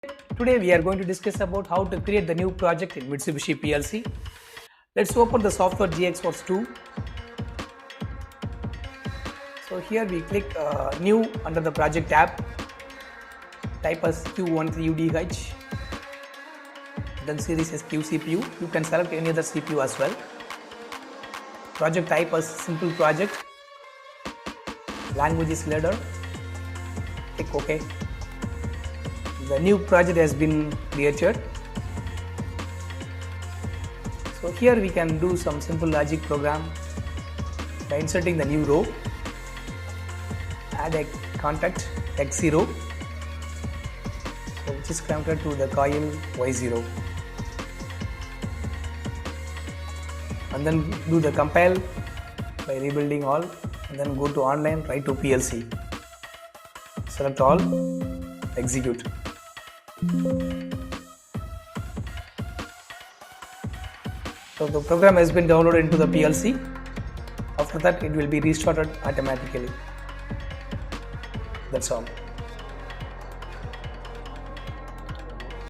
Today we are going to discuss about how to create the new project in Mitsubishi PLC. Let's open the software GX Works2. So here we click new under the project tab, type as Q13UDH, then series as QCPU. You can select any other CPU as well. Project type as simple project, language is ladder, click OK. The new project has been created. So here we can do some simple logic program by inserting the new row, add a contact X0, which is connected to the coil Y0, and then do the compile by rebuilding all, and then go to online, write to PLC, select all, execute. So the program has been downloaded into the PLC. After that, it will be restarted automatically. That's all.